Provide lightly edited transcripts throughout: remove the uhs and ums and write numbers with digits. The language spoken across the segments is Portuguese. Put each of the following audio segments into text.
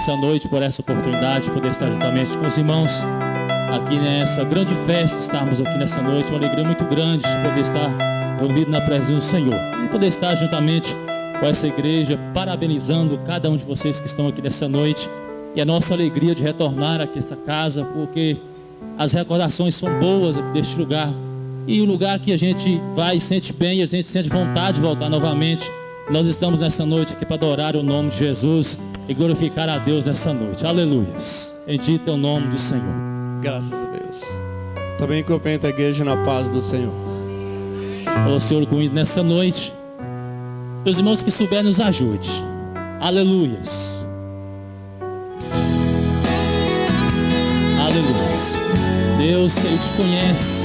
nessa noite por essa oportunidade de poder estar juntamente com os irmãos aqui nessa grande festa. Estarmos aqui nessa noite, uma alegria muito grande de poder estar reunido na presença do Senhor e poder estar juntamente com essa igreja, parabenizando cada um de vocês que estão aqui nessa noite. E a nossa alegria de retornar aqui a essa casa, porque as recordações são boas aqui deste lugar, e o lugar que a gente vai e sente bem, a gente sente vontade de voltar novamente. Nós estamos nessa noite aqui para adorar o nome de Jesus e glorificar a Deus nessa noite. Aleluias. Bendito é o nome do Senhor. Graças a Deus. Também cumprimento a igreja na paz do Senhor. O Senhor comigo nessa noite. Meus irmãos que souber, nos ajude. Aleluias. Aleluias. Deus, Ele te conhece.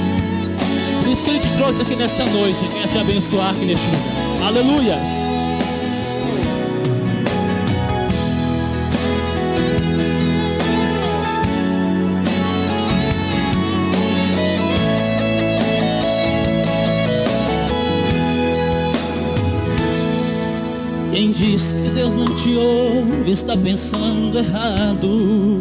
Por isso que Ele te trouxe aqui nessa noite. Ele quer te abençoar aqui neste lugar. Aleluias. Quem diz que Deus não te ouve está pensando errado.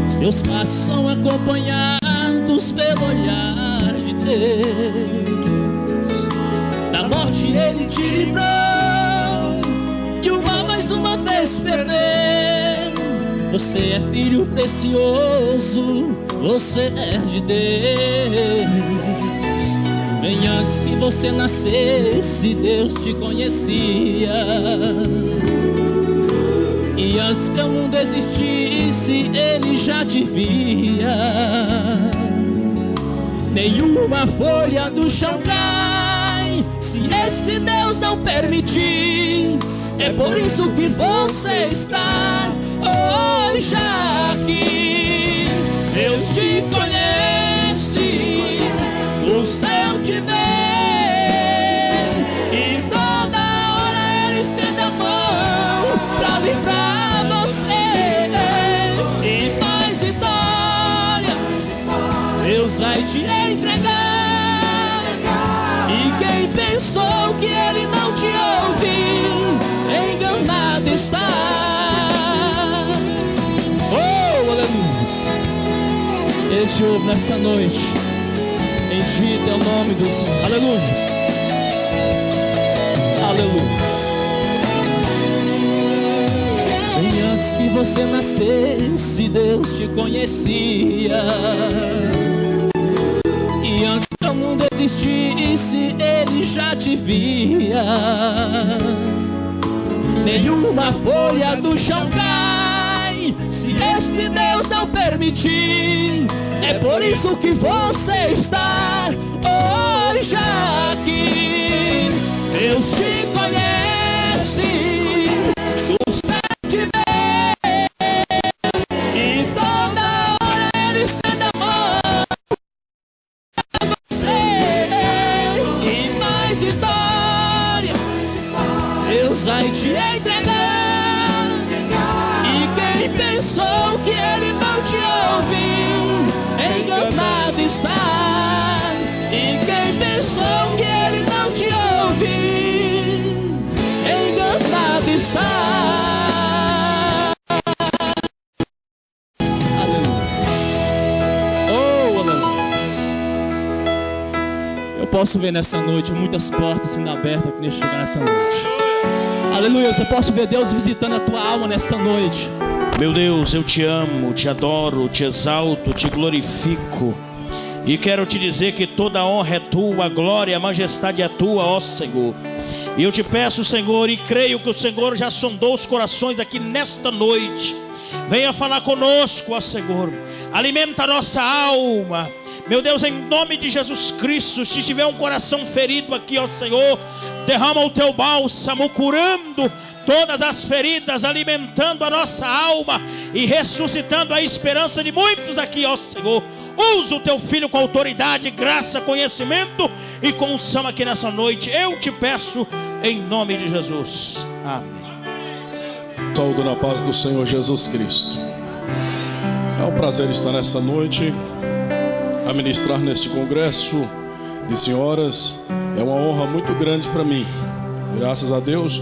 Seus passos são acompanhados pelo olhar de Deus. Da morte Ele te livrou e o mal mais uma vez perdeu. Você é filho precioso, você é de Deus. Bem antes que você nascesse, Deus te conhecia. E antes que o mundo existisse, Ele já te via. Nenhuma folha do chão cai se esse Deus não permitir. É por isso que você está hoje aqui. Deus te conhece, o céu te vê, e toda hora Ele estende a mão pra livrar você. E mais vitória Deus vai te entregar. E quem pensou que Ele não te ouviu, enganado está. Oh, aleluia. Ele te ouve nesta noite. Bendito é o nome do Senhor. Aleluia. Aleluia. Bem antes que você nascesse, Deus te conhecia. E antes que o mundo existisse, Ele já te via. Nenhuma folha do chão cai se esse Deus não permitir. É por isso que você está hoje aqui. Deus te conhece, o céu te vê, e toda hora Ele estende a mão pra você. E mais vitória Deus vai te entregar. E quem pensou que Ele não te ouviu, enganado está. E quem pensou que Ele não te ouviu, enganado está. Aleluia. Oh, aleluia. Eu posso ver nessa noite muitas portas sendo abertas aqui neste lugar nessa noite. Aleluia. Eu posso ver Deus visitando a tua alma nessa noite. Meu Deus, eu te amo, te adoro, te exalto, te glorifico. E quero te dizer que toda a honra é tua, a glória, a majestade é tua, ó Senhor. E eu te peço, Senhor, e creio que o Senhor já sondou os corações aqui nesta noite. Venha falar conosco, ó Senhor. Alimenta a nossa alma. Meu Deus, em nome de Jesus Cristo, se tiver um coração ferido aqui, ó Senhor, derrama o teu bálsamo, curando todas as feridas, alimentando a nossa alma e ressuscitando a esperança de muitos aqui, ó Senhor. Usa o teu filho com autoridade, graça, conhecimento e com unção aqui nessa noite. Eu te peço em nome de Jesus. Amém. Saúde na paz do Senhor Jesus Cristo. É um prazer estar nessa noite a ministrar neste congresso de senhoras. É uma honra muito grande para mim. Graças a Deus,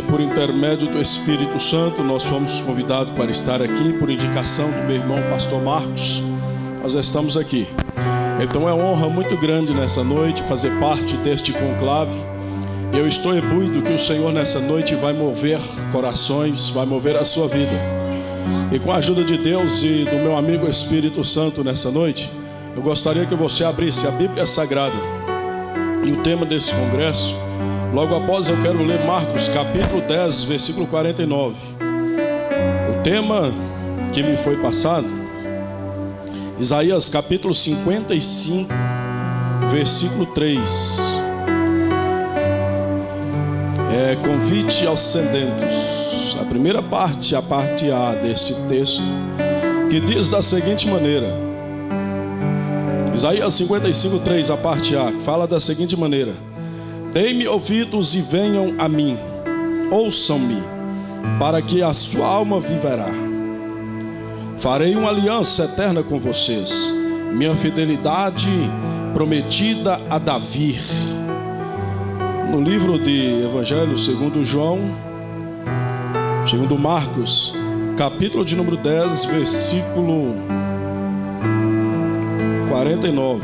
Por intermédio do Espírito Santo, nós fomos convidados para estar aqui, por indicação do meu irmão pastor Marcos. Nós estamos aqui. Então é uma honra muito grande nessa noite fazer parte deste conclave. Eu estou imbuído que o Senhor nessa noite vai mover corações, vai mover a sua vida. E com a ajuda de Deus e do meu amigo Espírito Santo nessa noite, eu gostaria que você abrisse a Bíblia Sagrada. E o tema desse congresso, logo após eu quero ler Marcos capítulo 10, versículo 49. O tema que me foi passado, Isaías capítulo 55, versículo 3. Convite aos sedentos. A primeira parte, a parte A deste texto, que diz da seguinte maneira. Isaías 55, 3, a parte A, fala da seguinte maneira: Dei-me ouvidos e venham a mim, ouçam-me, para que a sua alma viverá. Farei uma aliança eterna com vocês, minha fidelidade prometida a Davi. No livro de Evangelho segundo João, segundo Marcos, capítulo de número 10, versículo 49.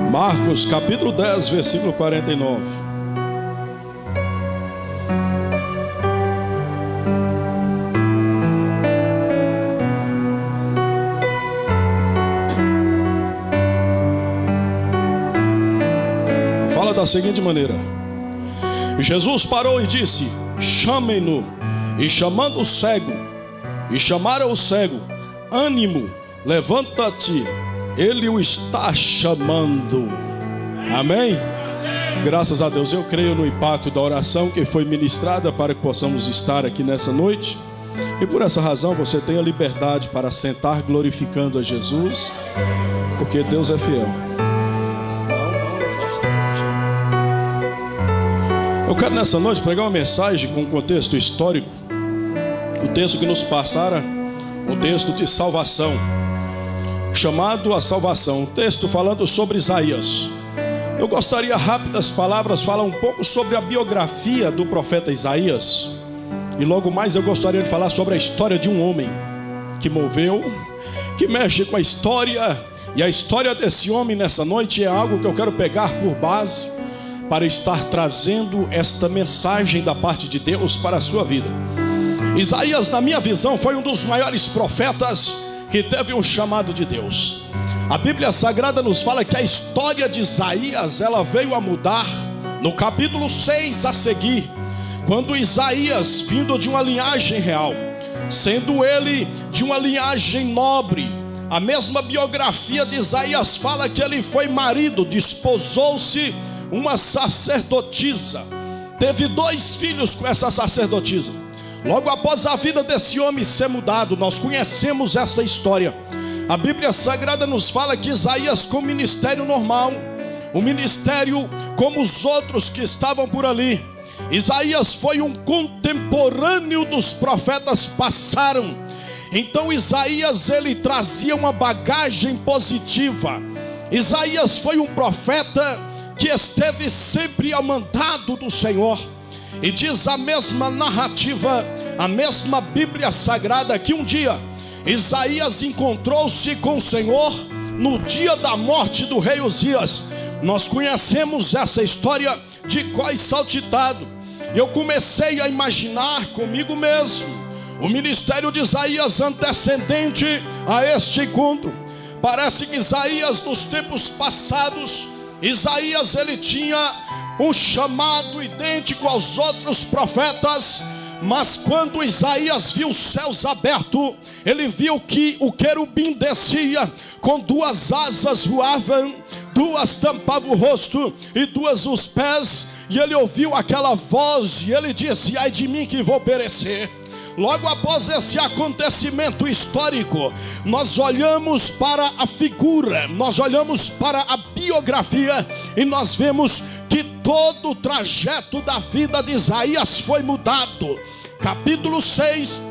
Marcos capítulo 10, versículo 49. Fala da seguinte maneira: Jesus parou e disse: chamem-no. E chamando o cego, e chamaram o cego: ânimo, levanta-te, ele o está chamando. Amém? Graças a Deus, eu creio no impacto da oração que foi ministrada para que possamos estar aqui nessa noite. E por essa razão você tem a liberdade para sentar glorificando a Jesus, porque Deus é fiel. Eu quero nessa noite pregar uma mensagem com um contexto histórico. O texto que nos passara, um texto de salvação, chamado a salvação, um texto falando sobre Isaías. Eu gostaria, rápidas palavras, falar um pouco sobre a biografia do profeta Isaías. E logo mais eu gostaria de falar sobre a história de um homem que moveu, que mexe com a história. E a história desse homem nessa noite é algo que eu quero pegar por base para estar trazendo esta mensagem da parte de Deus para a sua vida. Isaías, na minha visão, foi um dos maiores profetas que teve um chamado de Deus. A Bíblia Sagrada nos fala que a história de Isaías, ela veio a mudar no capítulo 6 a seguir, quando Isaías, vindo de uma linhagem real, sendo ele de uma linhagem nobre, a mesma biografia de Isaías fala que ele foi marido, desposou-se uma sacerdotisa, teve 2 filhos com essa sacerdotisa. Logo após a vida desse homem ser mudado, nós conhecemos essa história. A Bíblia Sagrada nos fala que Isaías, com ministério normal, um ministério como os outros que estavam por ali, Isaías foi um contemporâneo dos profetas passaram. Então Isaías, ele trazia uma bagagem positiva. Isaías foi um profeta que esteve sempre ao mandado do Senhor. E diz a mesma narrativa, a mesma Bíblia Sagrada, que um dia Isaías encontrou-se com o Senhor no dia da morte do rei Uzias. Nós conhecemos essa história de cós saltitado. Eu comecei a imaginar comigo mesmo o ministério de Isaías antecedente a este encontro. Parece que Isaías, nos tempos passados, Isaías, ele tinha um chamado idêntico aos outros profetas, mas quando Isaías viu os céus abertos, ele viu que o querubim descia, com 2 asas voavam, 2 tampavam o rosto e 2 os pés, e ele ouviu aquela voz, e ele disse: ai de mim que vou perecer. Logo após esse acontecimento histórico, nós olhamos para a figura, nós olhamos para a biografia, e nós vemos que todo o trajeto da vida de Isaías foi mudado. Capítulo 6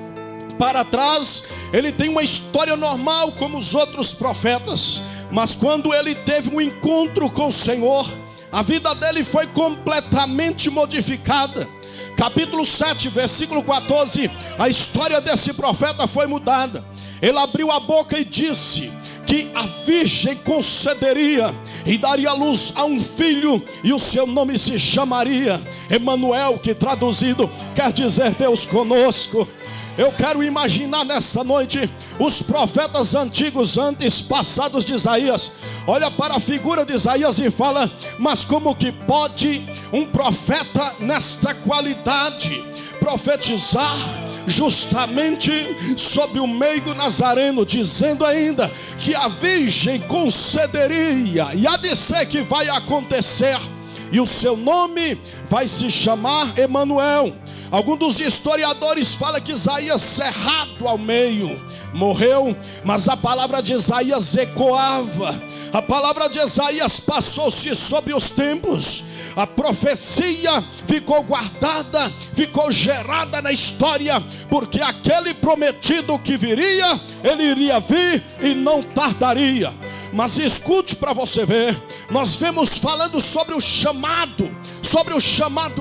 para trás, ele tem uma história normal como os outros profetas, mas quando ele teve um encontro com o Senhor, A vida dele foi completamente modificada. Capítulo 7, versículo 14, a história desse profeta foi mudada. Ele abriu a boca e disse que a virgem concederia e daria luz a um filho, e o seu nome se chamaria Emanuel, que traduzido quer dizer Deus conosco. Eu quero imaginar nessa noite os profetas antigos, antes passados de Isaías, olha para a figura de Isaías e fala: mas como que pode um profeta nesta qualidade profetizar justamente sobre o meigo nazareno, dizendo ainda que a virgem concederia, e há de ser que vai acontecer, e o seu nome vai se chamar Emanuel. Alguns dos historiadores falam que Isaías, cerrado ao meio, morreu, mas a palavra de Isaías ecoava. A palavra de Isaías passou-se sobre os tempos. A profecia ficou guardada, ficou gerada na história, porque aquele prometido que viria, ele iria vir e não tardaria. Mas escute para você ver, nós vemos falando sobre o chamado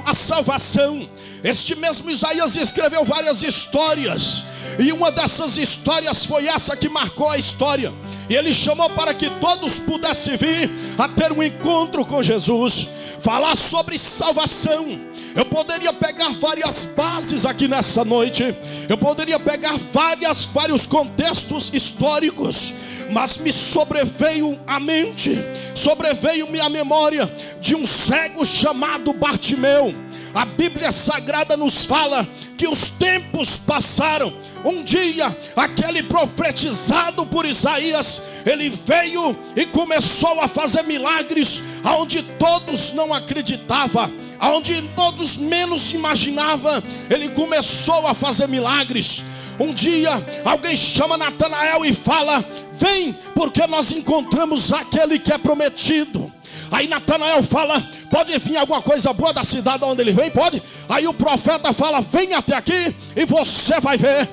à salvação. Este mesmo Isaías escreveu várias histórias, e uma dessas histórias foi essa que marcou a história. E ele chamou para que todos pudessem vir a ter um encontro com Jesus, falar sobre salvação. Eu poderia pegar várias bases aqui nessa noite, eu poderia pegar vários contextos históricos, mas me sobreveio à mente, sobreveio-me à memória de um cego chamado Bartimeu. A Bíblia Sagrada nos fala que os tempos passaram. Um dia, aquele profetizado por Isaías, ele veio e começou a fazer milagres aonde todos não acreditavam, aonde todos menos imaginavam. Ele começou a fazer milagres. Um dia, alguém chama Natanael e fala: vem, porque nós encontramos aquele que é prometido. Aí Natanael fala: pode vir alguma coisa boa da cidade onde ele vem? Pode. Aí o profeta fala: vem até aqui e você vai ver.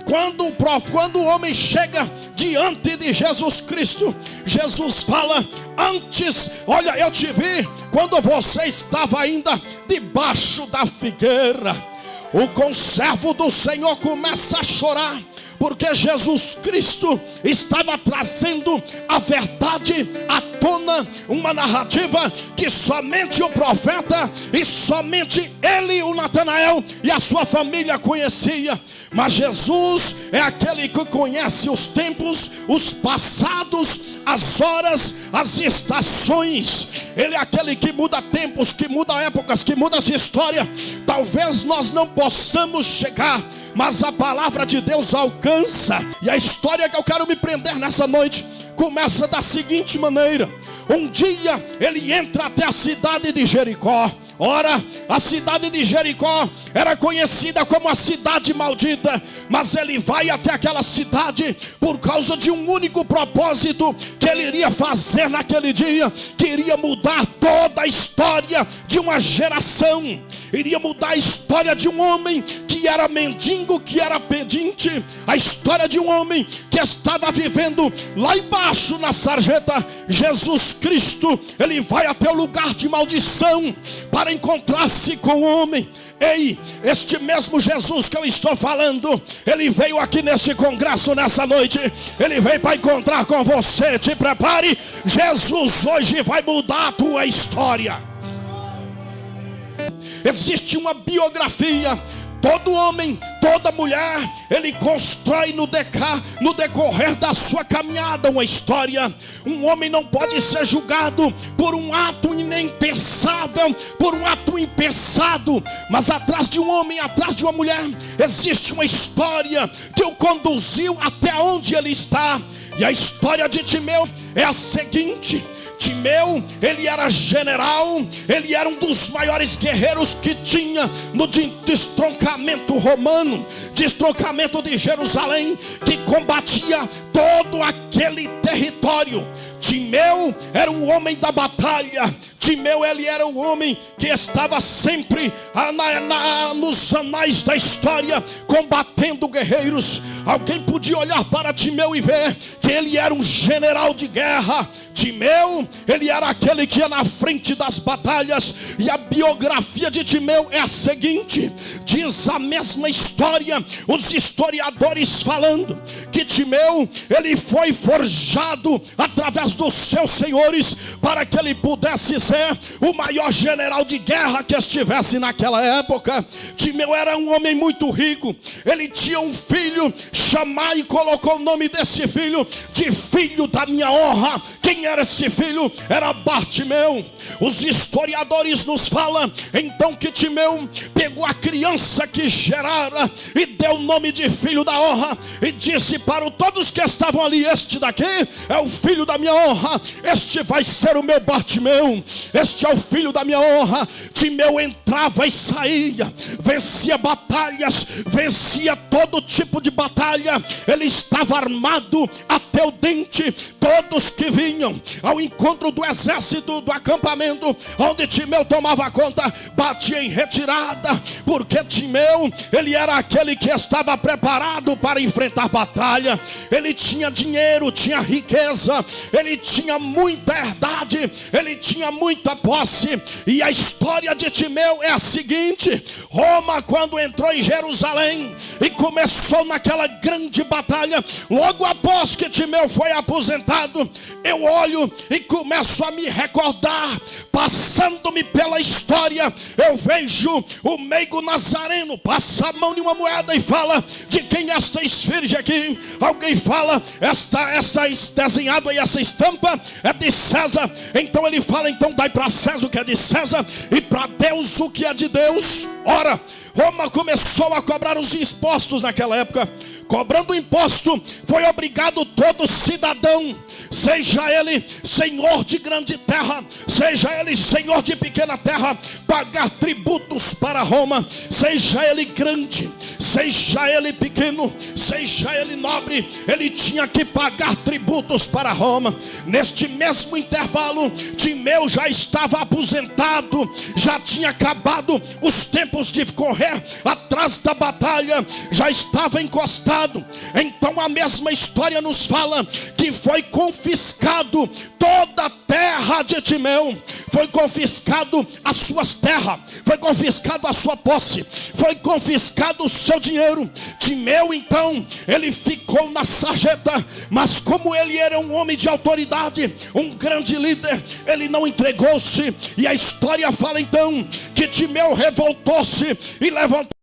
Quando o homem chega diante de Jesus Cristo, Jesus fala: antes, olha, eu te vi quando você estava ainda debaixo da figueira. O conservo do Senhor começa a chorar, porque Jesus Cristo estava trazendo a verdade à tona, uma narrativa que somente o profeta e somente ele, o Natanael e a sua família conhecia. Mas Jesus é aquele que conhece os tempos, os passados, as horas, as estações. Ele é aquele que muda tempos, que muda épocas, que muda essa história. Talvez nós não possamos chegar, mas a palavra de Deus alcança. E a história que eu quero me prender nessa noite começa da seguinte maneira: um dia ele entra até a cidade de Jericó. Ora, a cidade de Jericó era conhecida como a cidade maldita, mas ele vai até aquela cidade por causa de um único propósito que ele iria fazer naquele dia, que iria mudar toda a história de uma geração, iria mudar a história de um homem que era mendigo, que era pedinte, a história de um homem que estava vivendo lá embaixo na sarjeta. Jesus Cristo, ele vai até o lugar de maldição para encontrar-se com o homem. Ei, este mesmo Jesus que eu estou falando, ele veio aqui nesse congresso nessa noite, ele veio para encontrar com você. Te prepare, Jesus hoje vai mudar a tua história. Existe uma biografia. Todo homem, toda mulher, ele constrói no decorrer da sua caminhada uma história. Um homem não pode ser julgado por um ato impensável, por um ato impensado. Mas atrás de um homem, atrás de uma mulher, existe uma história que o conduziu até onde ele está. E a história de Timeu é a seguinte: Timeu, ele era general, ele era um dos maiores guerreiros que tinha no destrocamento romano, destrocamento de Jerusalém, que combatia todo aquele território. Timeu era um homem da batalha. Timeu, ele era um homem que estava sempre nos anais da história, combatendo guerreiros. Alguém podia olhar para Timeu e ver que ele era um general de guerra. Timeu, ele era aquele que ia na frente das batalhas. E a biografia de Timeu é a seguinte: diz a mesma história, os historiadores falando que Timeu, ele foi forjado através dos seus senhores para que ele pudesse ser o maior general de guerra que estivesse naquela época. Timeu era um homem muito rico. Ele tinha um filho, Chamai, e colocou o nome desse filho de filho da minha honra. Quem era esse filho? Era Bartimeu. Os historiadores nos falam então que Timeu pegou a criança que gerara e deu o nome de filho da honra, e disse para todos que estavam ali: este daqui é o filho da minha honra, este vai ser o meu Bartimeu, este é o filho da minha honra. Timeu entrava e saía, vencia batalhas, vencia todo tipo de batalha. Ele estava armado até o dente. Todos que vinham ao encontro do exército, do acampamento onde Timeu tomava conta, batia em retirada, porque Timeu, ele era aquele que estava preparado para enfrentar batalha. Ele tinha dinheiro, tinha riqueza, ele tinha muita herdade, ele tinha muita posse. E a história de Timeu é a seguinte: Roma, quando entrou em Jerusalém e começou naquela grande batalha, logo após que Timeu foi aposentado, eu olho e começo a me recordar, passando-me pela história, eu vejo o meigo Nazareno passa a mão em uma moeda e fala: de quem é esta esfinge aqui? Alguém fala: esta desenhado aí, essa estampa é de César. Então ele fala: então dai para César o que é de César e para Deus o que é de Deus. Ora, Roma começou a cobrar os impostos naquela época. Cobrando imposto, foi obrigado todo cidadão, seja ele senhor de grande terra, seja ele senhor de pequena terra, pagar tributos para Roma. Seja ele grande, seja ele pequeno, seja ele nobre, ele tinha que pagar tributos para Roma. Neste mesmo intervalo, Timeu já estava aposentado, já tinha acabado os tempos de correr atrás da batalha, já estava encostado. Então a mesma história nos fala que foi confiscado toda a terra de Timeu, foi confiscado as suas terras, foi confiscado a sua posse, foi confiscado o seu dinheiro. Timeu então, ele ficou na sarjeta, mas como ele era um homem de autoridade, um grande líder, ele não entregou-se. E a história fala então que Timeu revoltou-se e levantou